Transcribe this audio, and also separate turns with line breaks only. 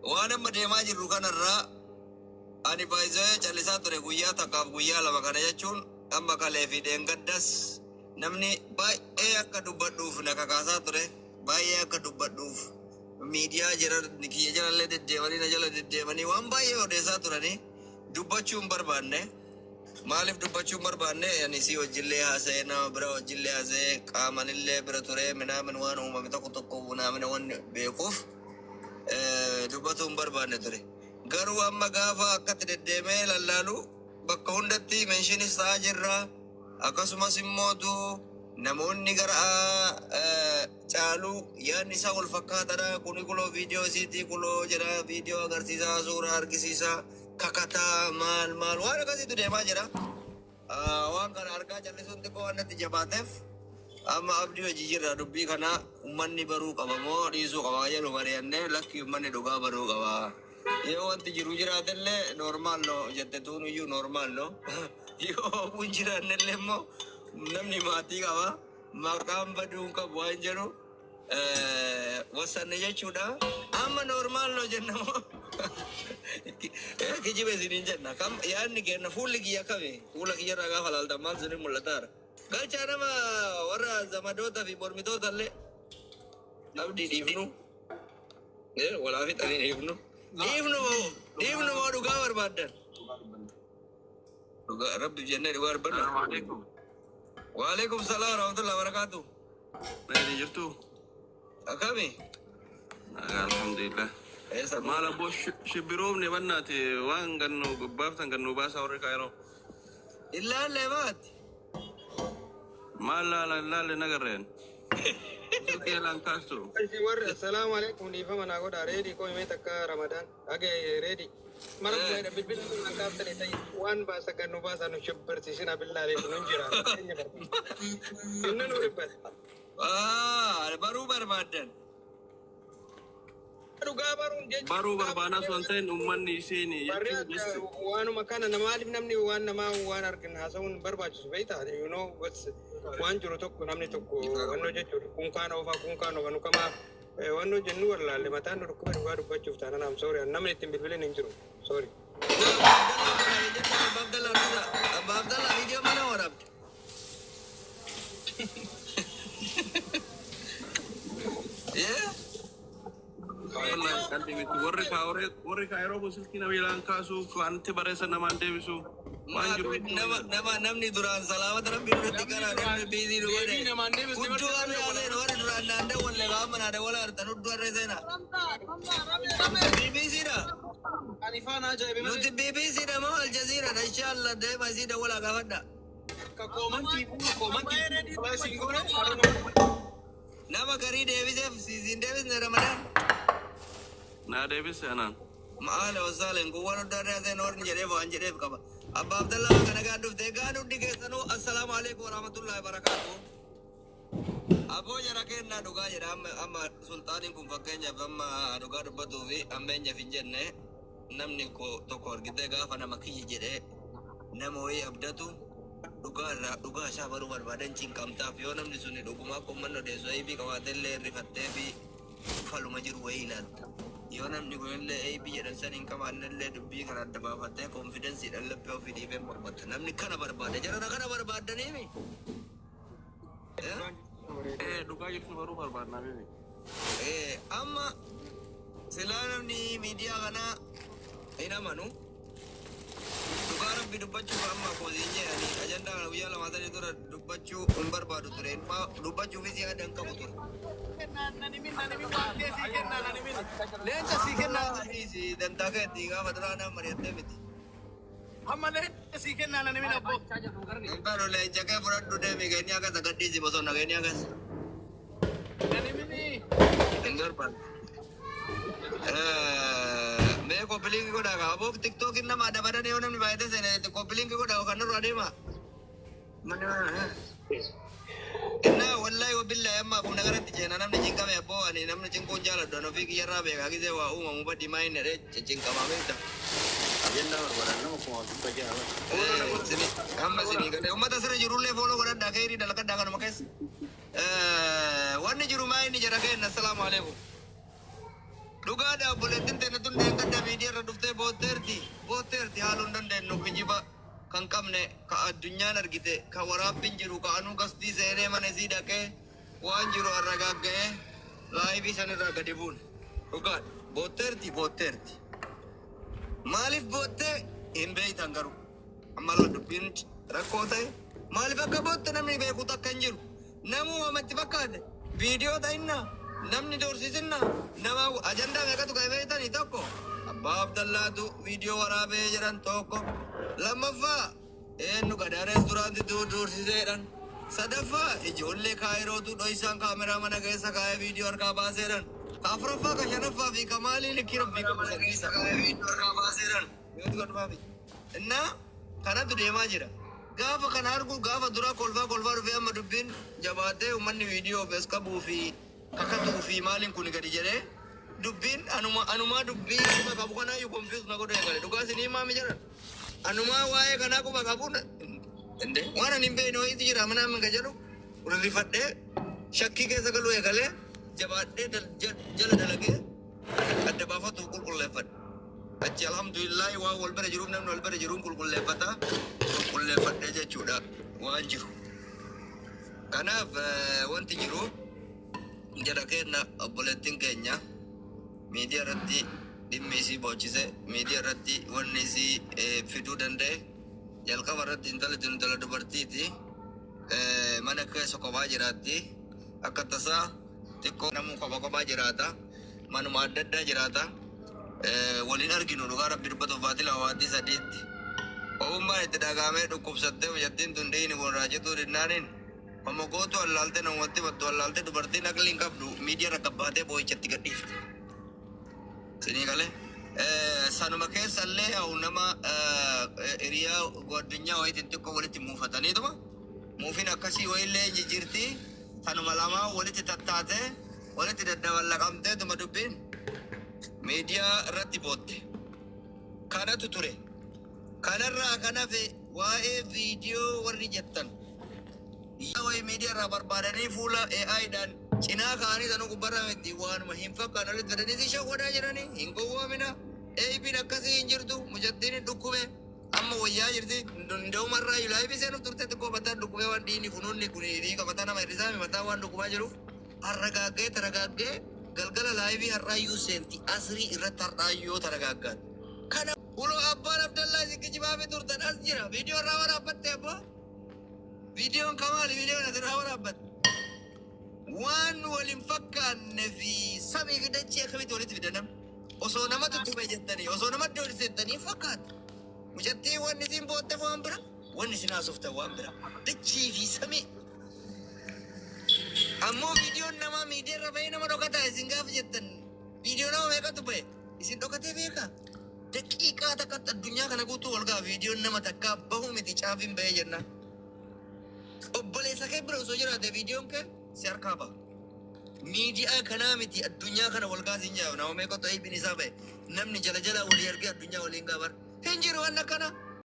Waan amma deemaa jirru kanarraa ani baay'ee callisaa ture guyyaa takkaaf guyyaa lama kana jechuun amma kalee fi dheengaddas namni baay'ee akka dubbadhuuf na kakaasaa ture baay'ee akka dubbadhuuf miidiyaa jira kiyya jalallee deddeemanii na jala deddeemanii waan baay'ee odeessaa turanii dubbachuun barbaanne maaliif dubbachuun barbaanne ani si wajjillee haasa'ee nama bira wajjillee haasa'ee qaamanillee bira ture minaamin waan uumame tokko naamina waan beekuuf dubbatuun barbaanne ture. Garuu amma gaafa akkatti deddeemee lallaalu bakka hundatti meeshiinis ta'aa jirra. Akkasumas immootu namoonni gara caalu yaadni isaa wal fakkaatadha. Kuni kuloo viidiyoo isiitii kuloo jedha viidiyoo agarsiisaa suuraa argisiisaa kakataa maal waan akkasiitu deemaa jira. Waan kana argaa callisuun xiqqoo waan natti jabaateef amma abdii hojii jirra dubbii kana uummanni baruu qaba moo dhiisuu qaba jedhu mari'annee lakki uummanni dhugaa baruu qaba. Yoo wanti jiru jiraatellee normaal no jette tuun iyyuu normaal no yoo kun jiraannellee immoo namni maatii qaba maqaan baduun qabu waan jedhu wasanne jechuudha. Amma normaal no jennamoo kijibe isiniin jenna kam yaadni kenna fuulli kiyya kame fuula kiyyarraa gaafa laaltan maal sinin mul'ataara. Galchaa nama warra zamadoota fi mormitoota illee abdii dhiifnu walaa fixanii dhiifnu. Dhiifnu moo dhugaa barbaaddan? Dhugaa rabbi jennee dhugaa barbaaddan. Waalaikum salaam warahmatullahi wabarakatuh.
Baik jirtu.
Akami?
Alhamdulillah. Malah bos shibirom ne bannate waan gannu baaftan gannu baasa warri kaayro.
Illaa leebaat.
Malah nagarreen.
Assalamu alaikum di fa mana goda ready ko me takka Ramadan age ready mar da bibil nan ka tare tai wan ba saka no ba sanu shibbar sina billahi nun jira innan uribat
baru barbaaddan
baru barbana sonten ummanni isini
wanu makana na malif namni wan nama wan arkin hasaun barbaachisu beita you know what's wan juro tokko namni tokko wanno jechu kun kana wanu kama wanno jennu wala le matan rukku duga dubbachuuf tanan am sorry namni ittin bilbilen hin jiru sorry
Abdallah video mana warab yeah
wallahi kalbi mit warri kaayro busulkina bilan kasu kanti baresa namande bisu
namni duraan salaamata rabbi nutti kana namni biizii dhugode gudduu amee aleen warri duraan naande walle baamanaade wala artan hudduu arree seena BBCdha nuti BBCdha moo Aljazeeradha inshallah deema isiidha wala gaafadha nama garii deebiseef siin deebisne Ramadaan
na deebise anan
maala wasaaleen kun waan hudduu arree seen warri jedheef waan jedheef qaba. Abba Abdallah kana gaadhuuf deegaadhuuf dhigeessanu assalaamu alaikum warahmatullahi wabarakatuh. Aboo jara kennaa dhugaa jedha amma sultaaniin kun fakkeenyaaf amma dhugaa dubbatuu fi ammeenyaaf hin jenne namni tokko argitee gaafa nama kiyyi jedhee nama wayii abdatu dhugaa isaa baruu barbaadan cinqamtaaf yoo namni suni dhugumaa kommanno deessoo eebii qabaatellee rifattee fi faluma jiru wayii ilaalta. Yoo namni kunillee eebii jedhan saniin qabaannellee dubbii kana adda baafattee konfidensiidhaan laphee ofii dhiibeen barbaadda. Namni kana barbaada. Jarana kana barbaadaniimi.
dhugaa jirtu baruu barbaadnaa beebi.
Amma silaa namni miidiyaa kana hin amanu. Dhugaa rabbi dubbachuuf amma koosiin jedhani ajandaa kana guyyaa lamaa sadii dura dubbachuu hin barbaadu ture. Dubbachuufis yaada hin qabu ture. Leenca sii kennaa si dantaa keetti gaafa duraa nama mari'attee miti.
amma leenca sii kennaa nani min abbo
Pero leenca kee fudhadhu deemi keenyaa akkas gadhiisi bosonna keenyaa akkas.
nani mini
Hin barbaadu. Mee koppiliingi godhaa kaa aboo tiktookiin nama adda badane yoo namni baay'atee seene koppiliingi godhaa kan nurra adeema. Inna wallahi wa billahi amma kun nagaratti jeena namni cinkame abboo ani namni cinkuun jaaladhu an ofii kiyyarraa beekaa gisee waa uumamu baddi maayin jedhee cinqamaa beekta.
Ajandaa barbaadan nama kuma dhibba ja'a.
Amma sinii gadee uummata sirra jirullee fooloo godhadhaa keerii dalakadhaa kanuma keessa. Wanni jiru maayin jara keenna assalaamu alaikum. Dhugaadha obboleettiin teenne tun media irra dhuftee bootteerti haaluu hin dandeenyu kijiba kan qabne ka addunyaan argite ka waraabbiin jiru ka anuu gastii seenee mana isii dhaqee waan jiru arragaagga'ee laayibii sanirraa gadi buune dhugaadha bootteerti maaliif boottee hin beeytan garuu amma laa dubbiin rakkoo ta'e maaliif akka bootte namni beeku takka hin jiru namuu wamatti fakkaate viidiyoo ta'innaa namni doorsisinnaa nama ajandaa meeqatu ka'e beeytanii tokko abbaa abdallaatu viidiyoo waraabee jedhan tokko lammaffaa eenyu gadaarees duraanti doorsiseedhan sadaffaa ijoollee kaayirootu dho'isaan kaameraa mana keessa kaa'ee viidiyoo harkaa baaseedhan afuraffaa ka shanaffaa fi ka maalii likkii rabbii qabu sadiisa kaa'ee viidiyoo harkaa baaseedhan yootu gadhufaafi innaa kanatu deemaa jira gaafa kana argu gaafa dura kolfaa dhufee amma dubbiin jabaatee uummanni viidiyoo bees qabuu fi kakatuu fi maaliin kun gadi jedhee dubbiin anumaa dubbii quba qabu kanaa iyyuu konfiisu na godhu eegale dhugaa isinii maami jedhan anumaa waa'ee kanaa quba qabuun waan ani hin beekne wayiitu jira mana amma jedhu rifadhee shakkii keessa galuu eegalee jabaadhee jala dalagee adda baafatu qulqulleeffadhe achi alhamdulillahi waan wal bira jiruuf namni wal bira jiruun qulqulleeffadhee jechuudha waan jiru kanaaf wanti jiru jedha kenna obboleettiin keenya miidiyaa irratti dhimmi isii boochisee miidiyaa irratti wanni isii fiduu danda'e jalqaba irratti intala dubartiiti mana keessa kophaa jiraatti akka tasaa xiqqoo namuu kophaa jiraata manuma adda addaa jiraata waliin arginu dhugaa rabbi dubbatu faatila hawaatti sadiitti ogummaan itti dhagaamee dhukkubsattee mucattiin tun dhiini kun raajituu dinnaaniin amma gootu allaaltee namatti battu allaaltee dubartiin aqliin qabdu miidiyaa rakkabbaatee boo'ichatti gadhiifte sinii galee sanuma keessallee hau nama hiriyaa addunyaa wayitiin xiqqoo walitti muufataniituma muufiin akkasii wayillee jijjiirtii sanuma lamaa walitti tattaatee walitti daddaballaqamteetuma dubbiin miidiyaa irratti bootte kanatu ture kanarraa kanafe waa'ee viidiyoo warri jettan waa'ee miidiyaa irraa barbaadanii fuula AI'dhaan cinaa ka'anii sanuu gubbarraa itti waanuma hin fakkaan walitti fedhanii si shawwadaa jiranii hin gowwoomina eebiin akkasii hin jirtu mucattiin hin dhukkube amma wayyaa jirti nda'umarraa ilaayibii seenuuf turte xiqqoo mataan dhukkubee waan dhiini funuunni kun dhiiga mataa nama hir'isaa mataa waan dhukkubaa jiruuf taragaaggee galgala laayibii har'aayyuu seenti asrii irratti har'aayyoo taragaaggaati. Kana uloo abbaan Abdallaa isin kijibaafii turtan as jira viidiyoo irraa waraabbatte abbaa viidiyoon kamaali viidiyoon asirraa waraabbatte waan waliin fakkaanne fi samii fi dachee akkamitti walitti fidanam osoo nama tuttume jettanii osoo nama doorsettanii fakkaata mucattii wanni isin bootte waan bira wanni isin haasoftan waan bira dachii fi samii ammoo viidiyoon nama miidiyaa irra bahee nama dhokataa isin gaafa jettan viidiyoo nama meeqatu bahe isin dhokatee beekaa daqiiqaa takkatti addunyaa kana guutuu wal ga'a viidiyoon nama takkaa bahu miti caafiin bahee jennaan obboleessa kee bira osoo jiraate viidiyoon kee si harkaa ba'a miidiyaa kanaa miti addunyaa kana wal ga'a siin jaaf nama meeqatu eebin isaa bahe namni jala walii argee addunyaa waliin gaabar hin jiru waan akkana